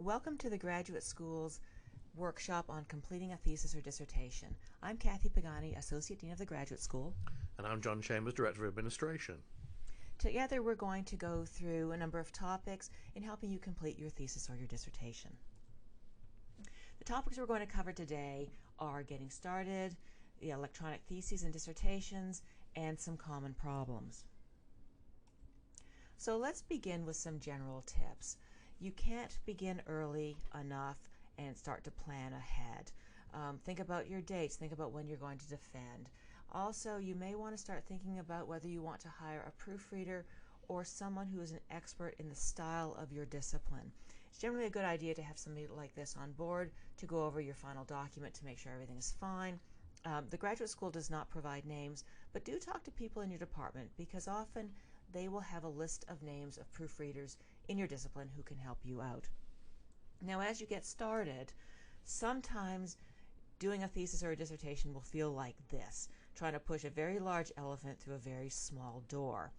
Welcome to the Graduate School's workshop on completing a thesis or dissertation. I'm Kathy Pagani, Associate Dean of the Graduate School. And I'm John Chambers, Director of Administration. Together we're going to go through a number of topics in helping you complete your thesis or your dissertation. The topics we're going to cover today are getting started, the electronic theses and dissertations, and some common problems. So let's begin with some general tips. You can't begin early enough and start to plan ahead. Think about your dates. Think about when you're going to defend. Also, you may want to start thinking about whether you want to hire a proofreader or someone who is an expert in the style of your discipline. It's generally a good idea to have somebody like this on board to go over your final document to make sure everything is fine. The graduate school does not provide names, but do talk to people in your department because often they will have a list of names of proofreaders in your discipline who can help you out. Now, as you get started, sometimes doing a thesis or a dissertation will feel like this, trying to push a very large elephant through a very small door.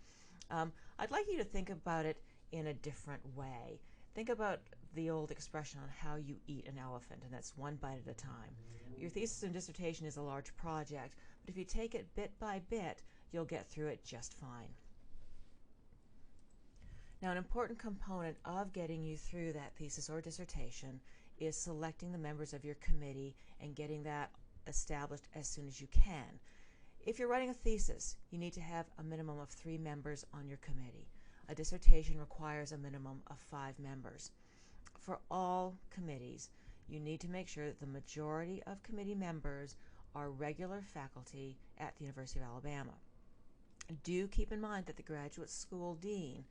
I'd like you to think about it in a different way. Think about the old expression on how you eat an elephant, and that's one bite at a time. Your thesis and dissertation is a large project, but if you take it bit by bit, you'll get through it just fine. Now, an important component of getting you through that thesis or dissertation is selecting the members of your committee and getting that established as soon as you can. If you're writing a thesis, you need to have a minimum of 3 members on your committee. A dissertation requires a minimum of 5 members. For all committees, you need to make sure that the majority of committee members are regular faculty at the University of Alabama. Do keep in mind that the graduate school dean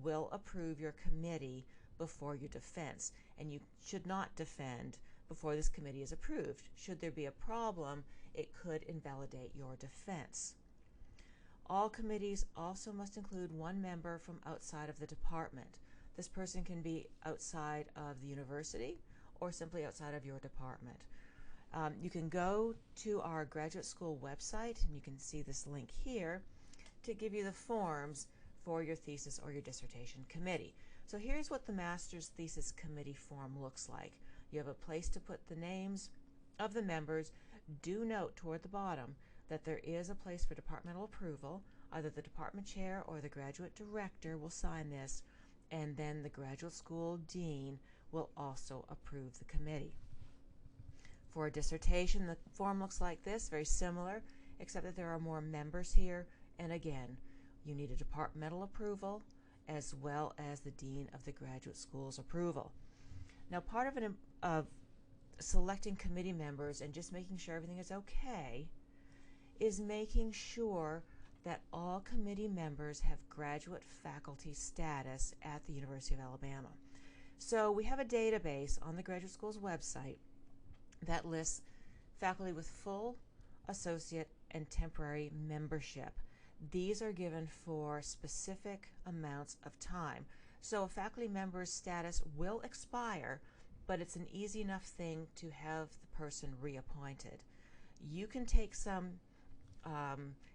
will approve your committee before your defense, and you should not defend before this committee is approved. Should there be a problem, it could invalidate your defense. All committees also must include 1 member from outside of the department. This person can be outside of the university or simply outside of your department. You can go to our graduate school website, and you can see this link here to give you the forms for your thesis or your dissertation committee. So here's what the master's thesis committee form looks like. You have a place to put the names of the members. Do note toward the bottom that there is a place for departmental approval. Either the department chair or the graduate director will sign this, and then the graduate school dean will also approve the committee. For a dissertation, the form looks like this, very similar, except that there are more members here, and again, you need a departmental approval as well as the dean of the graduate school's approval. Now, part of selecting committee members and just making sure everything is okay is making sure that all committee members have graduate faculty status at the University of Alabama. So we have a database on the graduate school's website that lists faculty with full, associate, and temporary membership. These are given for specific amounts of time. So a faculty member's status will expire, but it's an easy enough thing to have the person reappointed. You can take some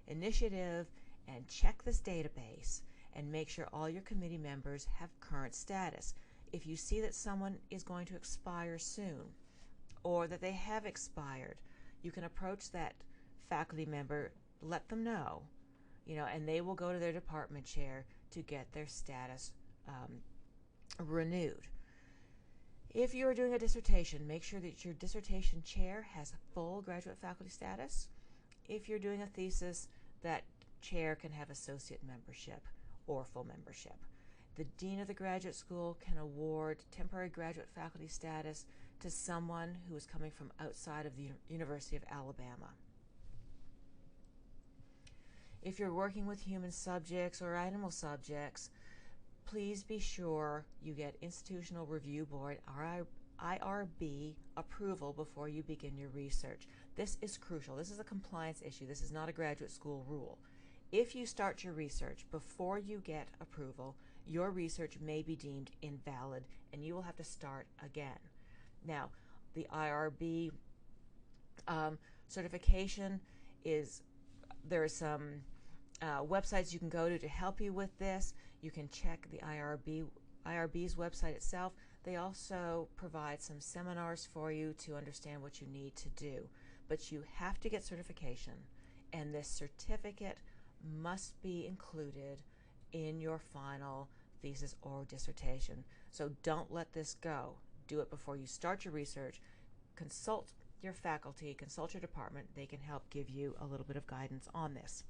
initiative and check this database and make sure all your committee members have current status. If you see that someone is going to expire soon or that they have expired, you can approach that faculty member, let them know, and they will go to their department chair to get their status renewed. If you are doing a dissertation, make sure that your dissertation chair has full graduate faculty status. If you're doing a thesis, that chair can have associate membership or full membership. The dean of the graduate school can award temporary graduate faculty status to someone who is coming from outside of the University of Alabama. If you're working with human subjects or animal subjects, please be sure you get Institutional Review Board, IRB, approval before you begin your research. This is crucial. This is a compliance issue. This is not a graduate school rule. If you start your research before you get approval, your research may be deemed invalid and you will have to start again. Now, the IRB certification there are some websites you can go to help you with this. You can check the IRB's website itself. They also provide some seminars for you to understand what you need to do. But you have to get certification, and this certificate must be included in your final thesis or dissertation. So don't let this go. Do it before you start your research. Consult your faculty, consult your department. They can help give you a little bit of guidance on this.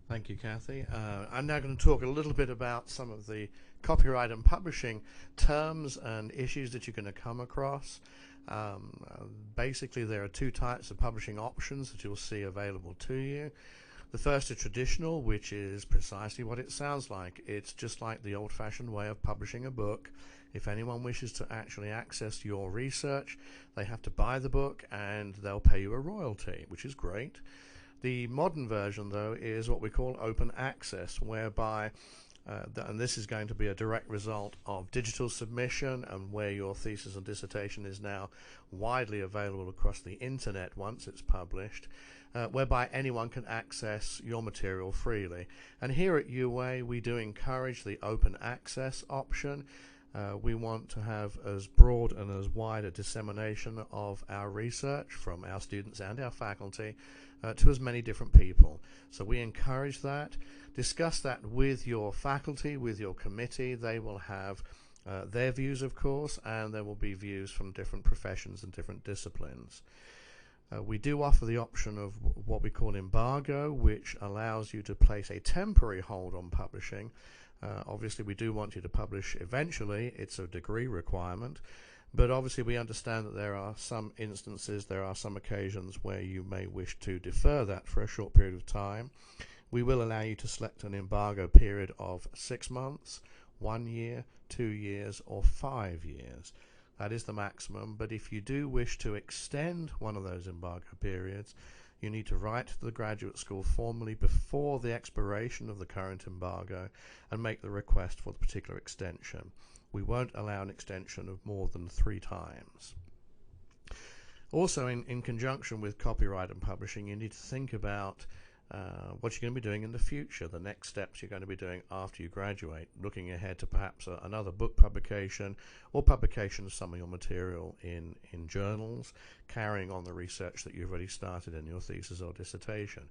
Thank you, Kathy. I'm now going to talk a little bit about some of the copyright and publishing terms and issues that you're going to come across. Basically, there are two types of publishing options that you'll see available to you. The first is traditional, which is precisely what it sounds like. It's just like the old-fashioned way of publishing a book. If anyone wishes to actually access your research, they have to buy the book and they'll pay you a royalty, which is great. The modern version, though, is what we call open access, whereby, and this is going to be a direct result of digital submission, and where your thesis and dissertation is now widely available across the internet once it's published, whereby anyone can access your material freely. And here at UA, we do encourage the open access option. We want to have as broad and as wide a dissemination of our research from our students and our faculty to as many different people. So we encourage that. Discuss that with your faculty, with your committee. They will have their views, of course, and there will be views from different professions and different disciplines. We do offer the option of what we call embargo, which allows you to place a temporary hold on publishing. Obviously, we do want you to publish eventually. It's a degree requirement. But obviously, we understand that there are some instances, there are some occasions where you may wish to defer that for a short period of time. We will allow you to select an embargo period of 6 months, 1 year, 2 years, or 5 years. That is the maximum. But if you do wish to extend one of those embargo periods, you need to write to the graduate school formally before the expiration of the current embargo and make the request for the particular extension. We won't allow an extension of more than 3 times. Also, in conjunction with copyright and publishing, you need to think about what you're going to be doing in the future, the next steps you're going to be doing after you graduate, looking ahead to perhaps another book publication or publication of some of your material in journals, carrying on the research that you've already started in your thesis or dissertation.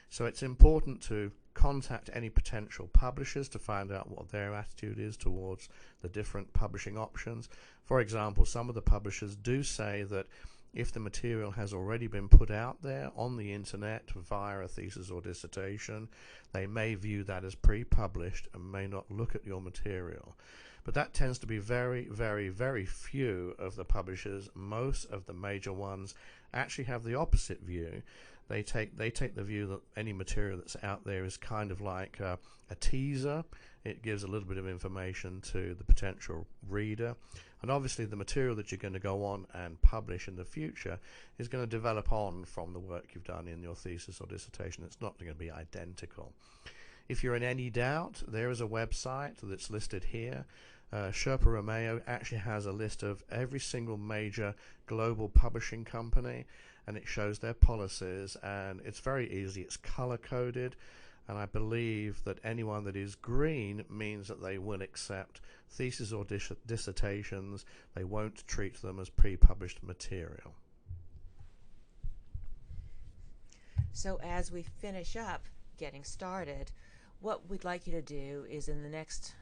So it's important to contact any potential publishers to find out what their attitude is towards the different publishing options. For example, some of the publishers do say that if the material has already been put out there on the internet via a thesis or dissertation, they may view that as pre-published and may not look at your material. But that tends to be very, very, very few of the publishers. Most of the major ones actually have the opposite view. They take the view that any material that's out there is kind of like a teaser. It gives a little bit of information to the potential reader. And obviously the material that you're going to go on and publish in the future is going to develop on from the work you've done in your thesis or dissertation. It's not going to be identical. If you're in any doubt, there is a website that's listed here. Sherpa Romeo actually has a list of every single major global publishing company, and it shows their policies, and it's very easy. It's color-coded, and I believe that anyone that is green means that they will accept theses or dissertations. They won't treat them as pre-published material. So as we finish up getting started, what we'd like you to do is in the next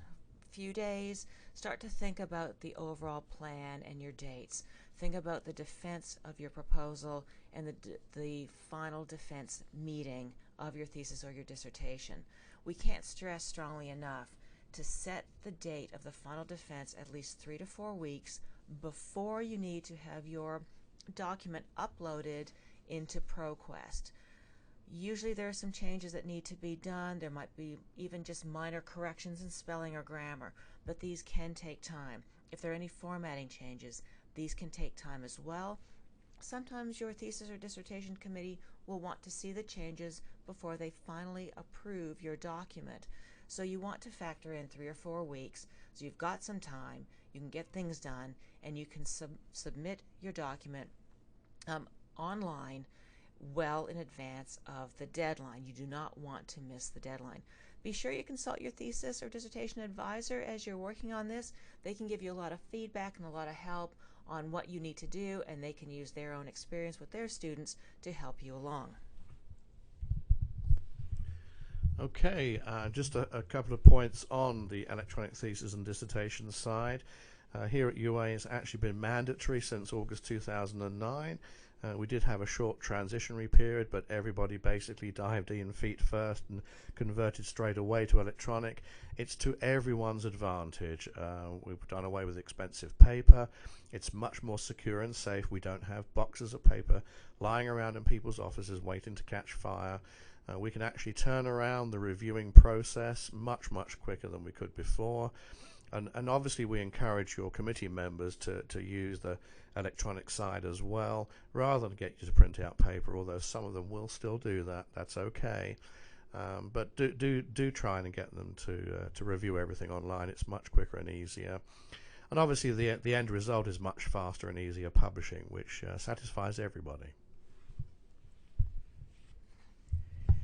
few days start to think about the overall plan and your dates. Think about the defense of your proposal and the final defense meeting of your thesis or your dissertation. We can't stress strongly enough to set the date of the final defense at least 3 to 4 weeks before you need to have your document uploaded into ProQuest. Usually there are some changes that need to be done. There might be even just minor corrections in spelling or grammar, but these can take time. If there are any formatting changes, these can take time as well. Sometimes your thesis or dissertation committee will want to see the changes before they finally approve your document. So you want to factor in 3 or 4 weeks, so you've got some time, you can get things done, and you can submit your document online well in advance of the deadline. You do not want to miss the deadline. Be sure you consult your thesis or dissertation advisor as you're working on this. They can give you a lot of feedback and a lot of help on what you need to do, and they can use their own experience with their students to help you along. Okay, just a couple of points on the electronic thesis and dissertation side. Here at UA, it's actually been mandatory since August 2009. We did have a short transitionary period, but everybody basically dived in feet first and converted straight away to electronic. It's to everyone's advantage. We've done away with expensive paper. It's much more secure and safe. We don't have boxes of paper lying around in people's offices waiting to catch fire. We can actually turn around the reviewing process much quicker than we could before. And obviously we encourage your committee members to use the electronic side as well, rather than get you to print out paper, although some of them will still do that. That's okay. But do try and get them to review everything online. It's much quicker and easier. And obviously the end result is much faster and easier publishing, which satisfies everybody.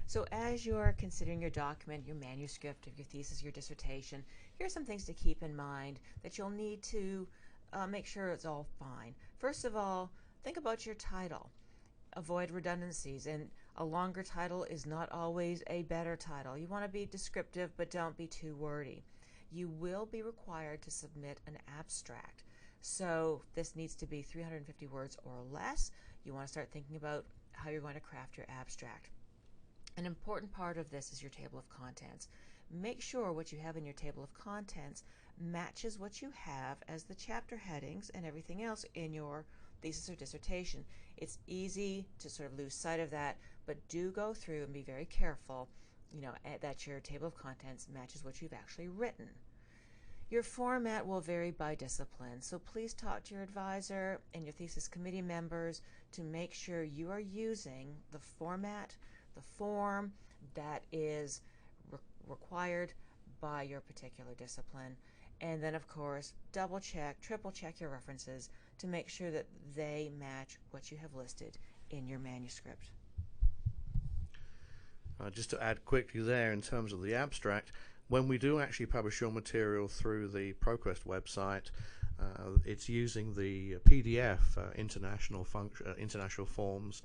So as you're considering your document, your manuscript of your thesis, your dissertation, here are some things to keep in mind that you'll need to make sure it's all fine. First of all, think about your title. Avoid redundancies, and a longer title is not always a better title. You want to be descriptive, but don't be too wordy. You will be required to submit an abstract. So this needs to be 350 words or less. You want to start thinking about how you're going to craft your abstract. An important part of this is your table of contents. Make sure what you have in your table of contents matches what you have as the chapter headings and everything else in your thesis or dissertation. It's easy to sort of lose sight of that, but do go through and be very careful, that your table of contents matches what you've actually written. Your format will vary by discipline, so please talk to your advisor and your thesis committee members to make sure you are using the format, the form that is required by your particular discipline. And then, of course, double check, triple check your references to make sure that they match what you have listed in your manuscript. Just to add quickly there, in terms of the abstract, when we do actually publish your material through the ProQuest website, it's using the PDF international forms.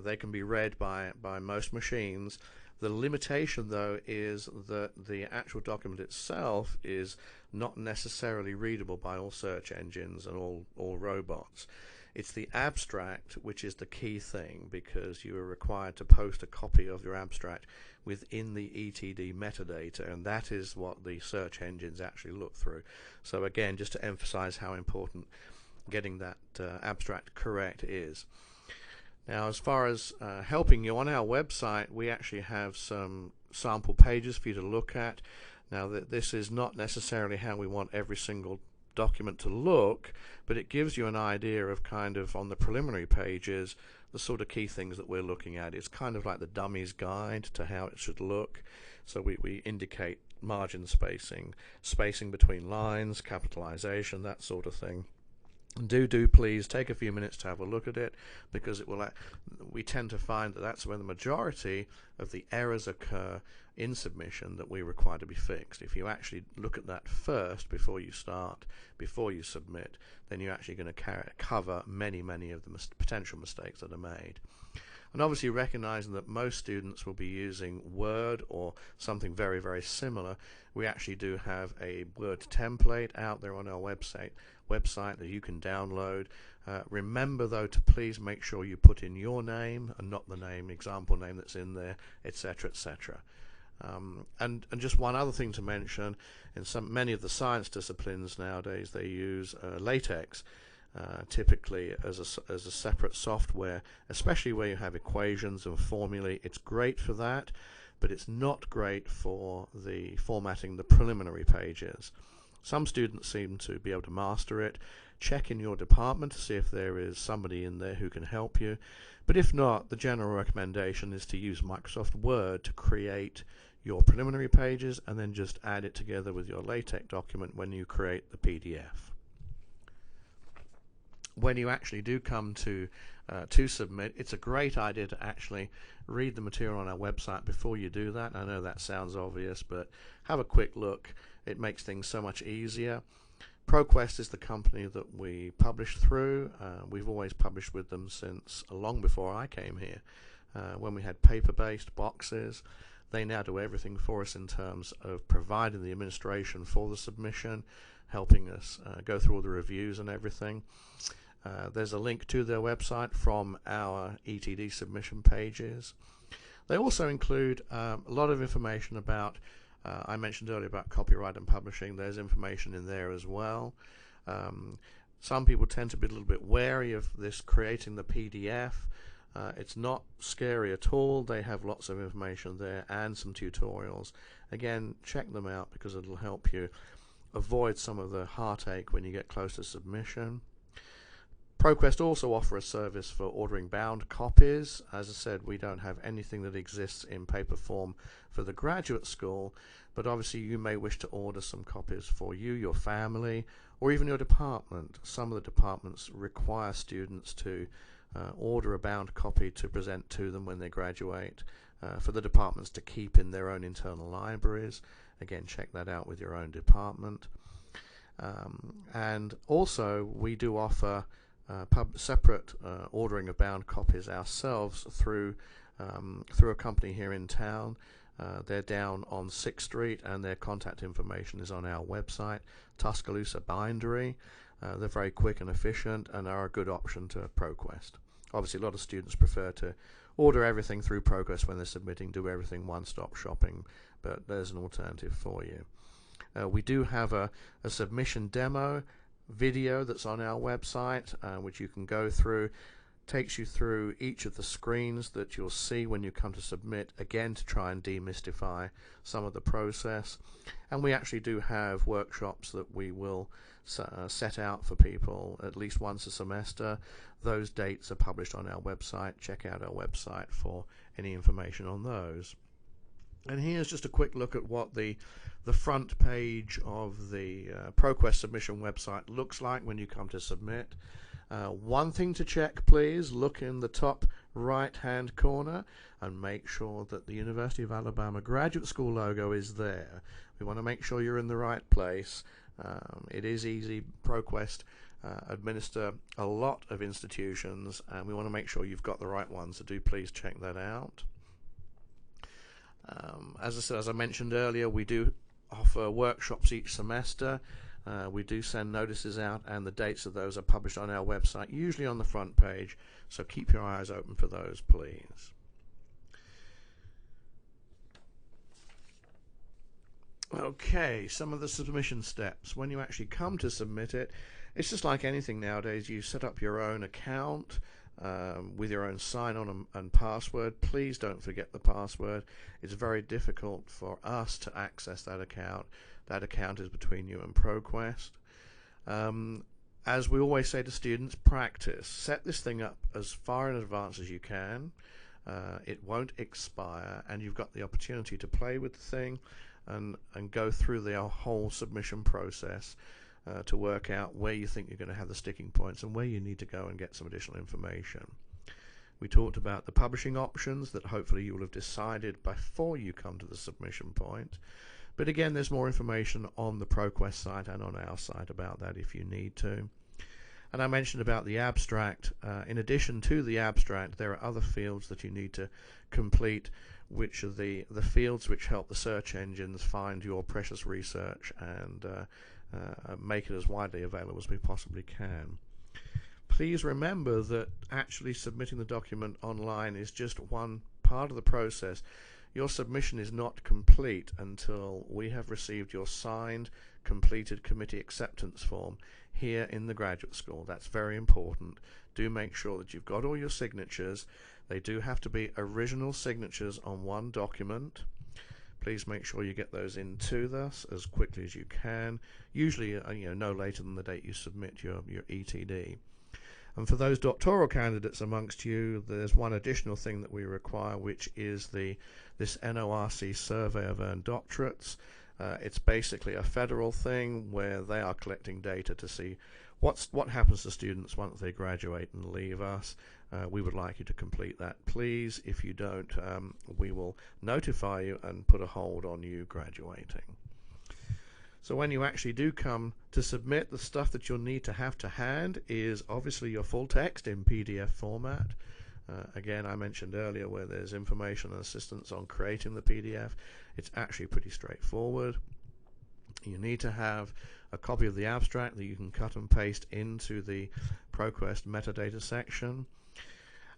They can be read by most machines. The limitation, though, is that the actual document itself is not necessarily readable by all search engines and all robots. It's the abstract which is the key thing, because you are required to post a copy of your abstract within the ETD metadata, and that is what the search engines actually look through. So again, just to emphasize how important getting that abstract correct is. Now, as far as helping you, on our website we actually have some sample pages for you to look at. Now, this is not necessarily how we want every single document to look, but it gives you an idea of kind of, on the preliminary pages, the sort of key things that we're looking at. It's kind of like the dummies guide to how it should look. So we indicate margin spacing, spacing between lines, capitalization, that sort of thing. Do please take a few minutes to have a look at it, because it will. We tend to find that that's where the majority of the errors occur in submission that we require to be fixed. If you actually look at that first before you start, before you submit, then you're actually going to cover many of the potential mistakes that are made. And obviously, recognizing that most students will be using Word or something very similar, we actually do have a Word template out there on our website that you can download. Remember, though, to please make sure you put in your name and not the example name that's in there, etc., etc. And just one other thing to mention: in many of the science disciplines nowadays, they use LaTeX. Typically as a separate software, especially where you have equations and formulae. It's great for that, but it's not great for the formatting the preliminary pages. Some students seem to be able to master it. Check in your department to see if there is somebody in there who can help you, but if not, the general recommendation is to use Microsoft Word to create your preliminary pages and then just add it together with your LaTeX document when you create the PDF. When you actually do come to to submit. It's a great idea to actually read the material on our website before you do that. I know that sounds obvious, but have a quick look. It makes things so much easier. ProQuest is the company that we publish through. We've always published with them since long before I came here. When we had paper-based boxes, they now do everything for us in terms of providing the administration for the submission, helping us go through all the reviews and everything. There's a link to their website from our ETD submission pages. They also include a lot of information about, I mentioned earlier about copyright and publishing. There's information in there as well. Some people tend to be a little bit wary of this creating the PDF. It's not scary at all. They have lots of information there and some tutorials. Again, check them out because it'll help you avoid some of the heartache when you get close to submission. ProQuest also offer a service for ordering bound copies. As I said, we don't have anything that exists in paper form for the graduate school, but obviously you may wish to order some copies for you, your family, or even your department. Some of the departments require students to order a bound copy to present to them when they graduate, for the departments to keep in their own internal libraries. Again, check that out with your own department. And also we do offer separate ordering of bound copies ourselves through a company here in town. They're down on 6th Street, and their contact information is on our website, Tuscaloosa Bindery. They're very quick and efficient and are a good option to ProQuest. Obviously, a lot of students prefer to order everything through ProQuest when they're submitting, do everything one-stop shopping, but there's an alternative for you. We do have a submission demo video that's on our website, which you can go through. Takes you through each of the screens that you'll see when you come to submit, again to try and demystify some of the process. And we actually do have workshops that we will set out for people at least once a semester. Those dates are published on our website. Check out our website for any information on those. And here's just a quick look at what the front page of the ProQuest submission website looks like when you come to submit. One thing to check, please, look in the top right hand corner and make sure that the University of Alabama Graduate School logo is there. We want to make sure you're in the right place. It is easy. ProQuest administer a lot of institutions, and we want to make sure you've got the right ones, so do please check that out. As I mentioned earlier, we do offer workshops each semester. We do send notices out, and the dates of those are published on our website, usually on the front page, so keep your eyes open for those, please. Okay, some of the submission steps. When you actually come to submit it, it's just like anything nowadays. You set up your own account with your own sign-on and password. Please don't forget the password. It's very difficult for us to access that account. That account is between you and ProQuest. As we always say to students, practice. Set this thing up as far in advance as you can. It won't expire, and you've got the opportunity to play with the thing and go through the whole submission process to work out where you think you're going to have the sticking points and where you need to go and get some additional information. We talked about the publishing options that hopefully you will have decided before you come to the submission point. But again, there's more information on the ProQuest site and on our site about that if you need to. And I mentioned about the abstract. In addition to the abstract, there are other fields that you need to complete, which are the fields which help the search engines find your precious research and make it as widely available as we possibly can. Please remember that actually submitting the document online is just one part of the process. Your submission is not complete until we have received your signed, completed committee acceptance form here in the graduate school. That's very important. Do make sure that you've got all your signatures. They do have to be original signatures on one document. Please make sure you get those into us as quickly as you can, usually no later than the date you submit your ETD. And for those doctoral candidates amongst you, there's one additional thing that we require, which is this NORC survey of earned doctorates. It's basically a federal thing where they are collecting data to see what happens to students once they graduate and leave us. we would like you to complete that. Please, if you don't, we will notify you and put a hold on you graduating. So when you actually do come to submit, the stuff that you'll need to have to hand is obviously your full text in PDF format. Again, I mentioned earlier where there's information and assistance on creating the PDF. It's actually pretty straightforward. You need to have a copy of the abstract that you can cut and paste into the ProQuest metadata section.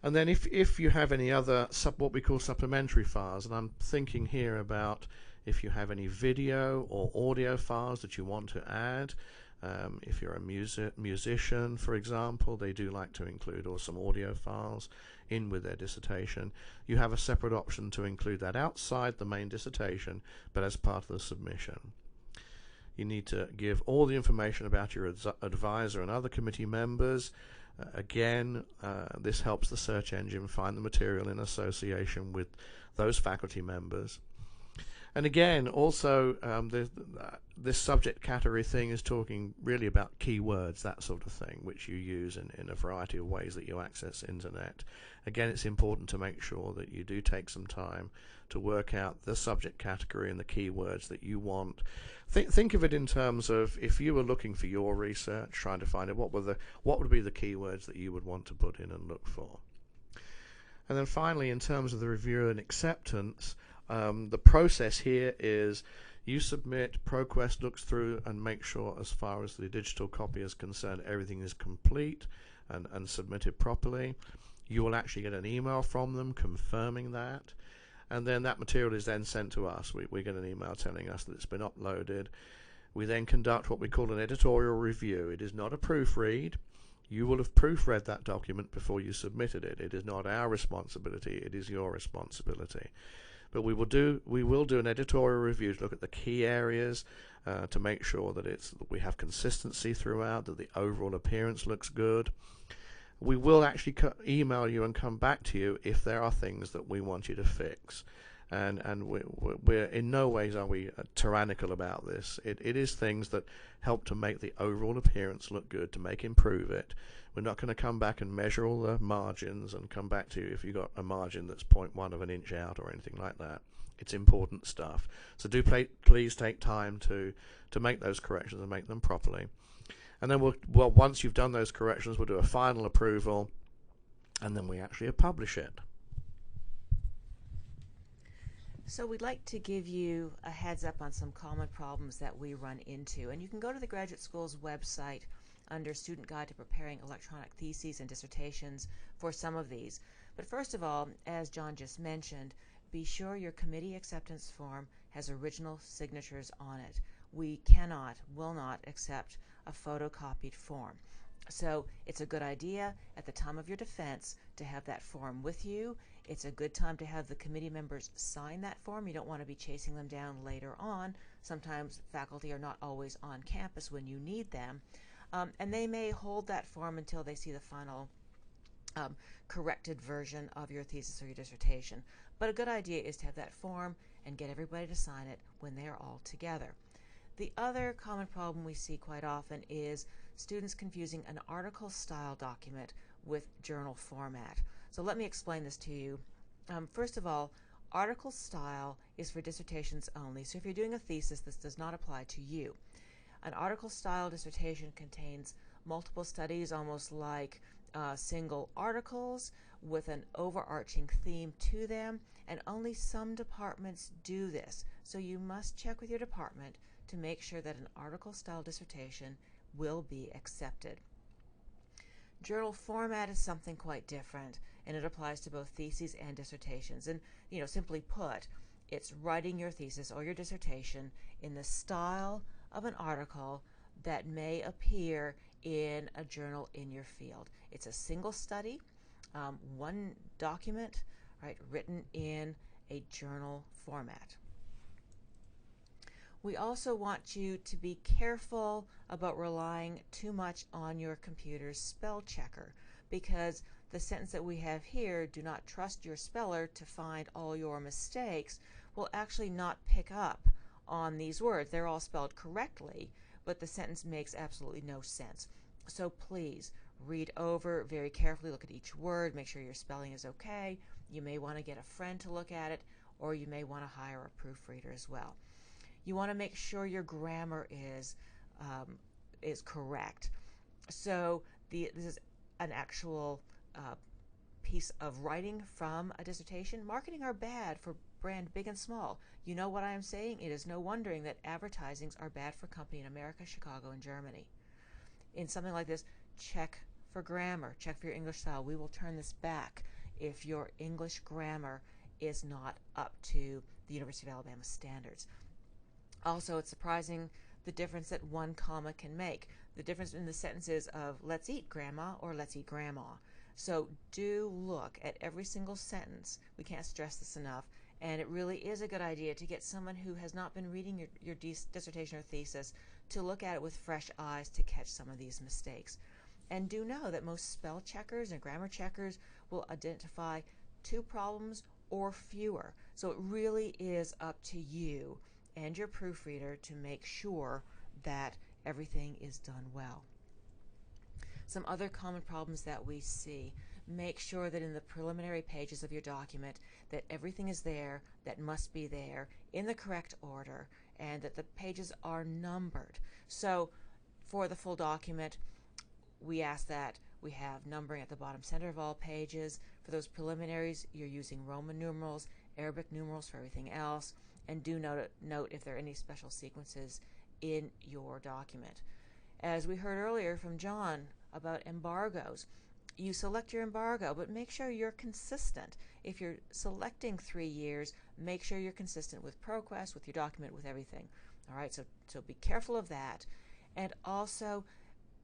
And then if you have any other what we call supplementary files, and I'm thinking here about if you have any video or audio files that you want to add. If you're a musician, for example, they do like to include or some audio files in with their dissertation. You have a separate option to include that outside the main dissertation, but as part of the submission. You need to give all the information about your advisor and other committee members. Again, this helps the search engine find the material in association with those faculty members. And again, also, this subject category thing is talking really about keywords, that sort of thing, which you use in a variety of ways that you access internet. Again, it's important to make sure that you do take some time to work out the subject category and the keywords that you want. Think of it in terms of if you were looking for your research, trying to find out what would be the keywords that you would want to put in and look for. And then finally, in terms of the review and acceptance, the process here is you submit, ProQuest looks through and makes sure as far as the digital copy is concerned everything is complete and submitted properly. You will actually get an email from them confirming that, and then that material is then sent to us. We get an email telling us that it's been uploaded. We then conduct what we call an editorial review. It is not a proofread. You will have proofread that document before you submitted it. It is not our responsibility, it is your responsibility. But we will do an editorial review to look at the key areas to make sure that we have consistency throughout, that the overall appearance looks good. We will actually email you and come back to you if there are things that we want you to fix. And we're in no ways are we tyrannical about this. It is things that help to make the overall appearance look good, to improve it. We're not going to come back and measure all the margins and come back to you if you've got a margin that's 0.1 of an inch out or anything like that. It's important stuff. So do please take time to make those corrections and make them properly. And then once you've done those corrections, we'll do a final approval, and then we actually publish it. So we'd like to give you a heads up on some common problems that we run into. And you can go to the Graduate School's website under Student Guide to Preparing Electronic Theses and Dissertations for some of these. But first of all, as John just mentioned, be sure your committee acceptance form has original signatures on it. We will not accept a photocopied form. So it's a good idea at the time of your defense to have that form with you. It's a good time to have the committee members sign that form. You don't want to be chasing them down later on. Sometimes faculty are not always on campus when you need them. And they may hold that form until they see the final corrected version of your thesis or your dissertation. But a good idea is to have that form and get everybody to sign it when they are all together. The other common problem we see quite often is students confusing an article style document with journal format. So let me explain this to you. First of all, article style is for dissertations only. So if you're doing a thesis, this does not apply to you. An article style dissertation contains multiple studies, almost like single articles with an overarching theme to them, and only some departments do this. So you must check with your department to make sure that an article style dissertation will be accepted. Journal format is something quite different, and it applies to both theses and dissertations. And, simply put, it's writing your thesis or your dissertation in the style of an article that may appear in a journal in your field. It's a single study, one document, right, written in a journal format. We also want you to be careful about relying too much on your computer's spell checker, because the sentence that we have here, "do not trust your speller to find all your mistakes," will actually not pick up on these words. They're all spelled correctly, but the sentence makes absolutely no sense. So please read over very carefully, look at each word, make sure your spelling is okay. You may want to get a friend to look at it, or you may want to hire a proofreader as well. You want to make sure your grammar is correct. So this is an actual piece of writing from a dissertation. Marketing are bad for brand big and small. You know what I am saying? It is no wondering that advertisings are bad for company in America, Chicago, and Germany. In something like this, check for grammar, check for your English style. We will turn this back if your English grammar is not up to the University of Alabama standards. Also, it's surprising the difference that one comma can make. The difference in the sentences of let's eat grandma or let's eat grandma. So do look at every single sentence. We can't stress this enough. And it really is a good idea to get someone who has not been reading your dissertation or thesis to look at it with fresh eyes to catch some of these mistakes. And do know that most spell checkers and grammar checkers will identify 2 problems or fewer. So it really is up to you and your proofreader to make sure that everything is done well. Some other common problems that we see: make sure that in the preliminary pages of your document that everything is there that must be there in the correct order, and that the pages are numbered. So for the full document, we ask that we have numbering at the bottom center of all pages. For those preliminaries, you're using Roman numerals, Arabic numerals for everything else, and do note if there are any special sequences in your document. As we heard earlier from John about embargoes, you select your embargo, but make sure you're consistent. If you're selecting 3 years, make sure you're consistent with ProQuest, with your document, with everything. All right, so be careful of that. And also,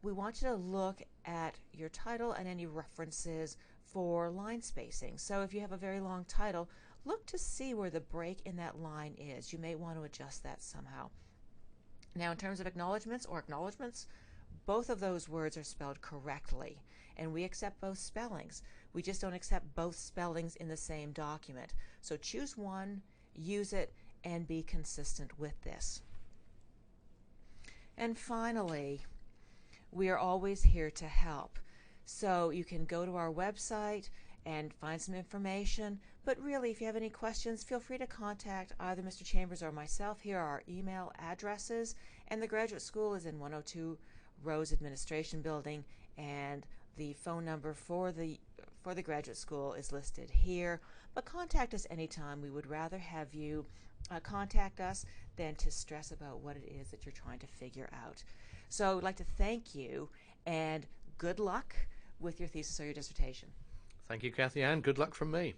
we want you to look at your title and any references for line spacing. So if you have a very long title, look to see where the break in that line is. You may want to adjust that somehow. Now, in terms of acknowledgments, both of those words are spelled correctly, and we accept both spellings. We just don't accept both spellings in the same document. So choose one, use it, and be consistent with this. And finally, we are always here to help. So you can go to our website and find some information, but really, if you have any questions, feel free to contact either Mr. Chambers or myself. Here are our email addresses, and the graduate school is in 102 Rose Administration Building, and the phone number for the graduate school is listed here. But contact us anytime. We would rather have you contact us than to stress about what it is that you're trying to figure out. So I'd like to thank you, and good luck with your thesis or your dissertation. Thank you, Kathy Ann. Good luck from me.